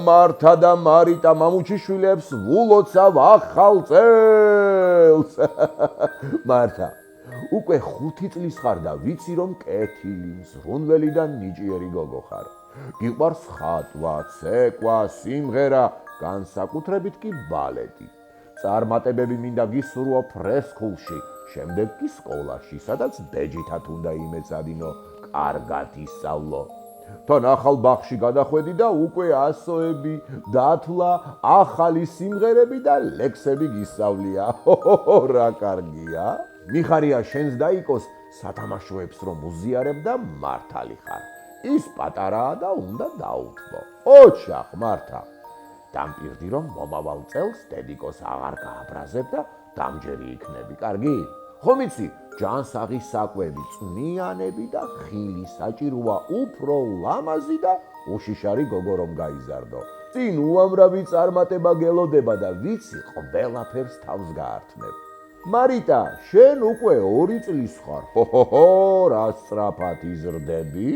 მართა და მარიტა მამუჩიშვილებს ვულოცავ ახალ წელს. მართა, უკვე 5 წლის ხარ და ვიცი რომ კეთილი, ზრუნველი და ნიჭიერი გოგო ხარ. გიყვარს ხატვა, ცეკვა, სიმღერა, განსაკუთრებით კი ბალეტი. წარმატებები მინდა გისურვო ფრესკულში, შემდეგ კი სკოლაში, სადაც ბეჯითად უნდა იმეცადინო, კარგად ისწავლო. თან ახალ ბაღში გადახვედი და უკვე ასოები, დათვლა, ახალი სიმღერები და ლექსები გისწავლია. რა კარგია. მიხარია შენს დაიკოს სათამაშოებს რომ უზიარებ და მართალი ხარ. ის პატარაა და უნდა დაუთმო. ოჩახ მართა. დამპირდი რომ მომავალ წელს დედიკოს აღარ გააბრაზებ და დამჯერი იქნები, კარგი? ხომ იცი, ჯანსაღის საკვები, წვნიანები და ხილი საჭიროა უფრო ლამაზი და უშიშარი გოგო რომ გაიზარდო. წინ უამრავი წარმატება გელოდება და ვიცი ყველაფერს თავს გაართმევ. მარიტა, შენ უკვე 2 წლის ხარ. რა სწრაფად იზრდები?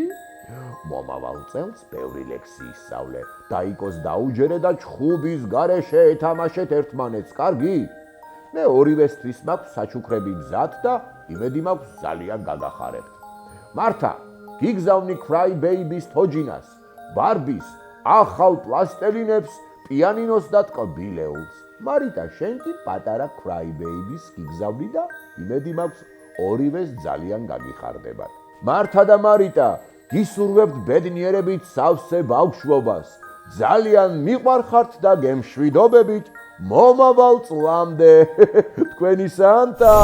მომავალ წელს ბევრი ლექსი ისწავლე, დაიკოს დაუჯერე და ჩხუბის გარეშე ეთამაშეთ ერთმანეთს, კარგი? მე ორივესთვის მაქვს საჩუქრები მზად და იმედი მაქვს ძალიან გაგახარებთ. მართა, გიგზავნი Cry Baby-ს თოჯინას, ბარბის, ახალ პლასტელინებს, პიანინოს და ტკბილეულს. მარიტა, შენ კი პატარა Cry Baby-ს გიგზავნი და იმედი მაქვს ორივეს ძალიან გაგიხარდებათ. მართა და მარიტა, გისურვებთ ბედნიერებით სავსე ბავშვობას. ძალიან მიყვარხართ და გემშვიდობებით მომავალ წლამდე. თქვენი სანტა.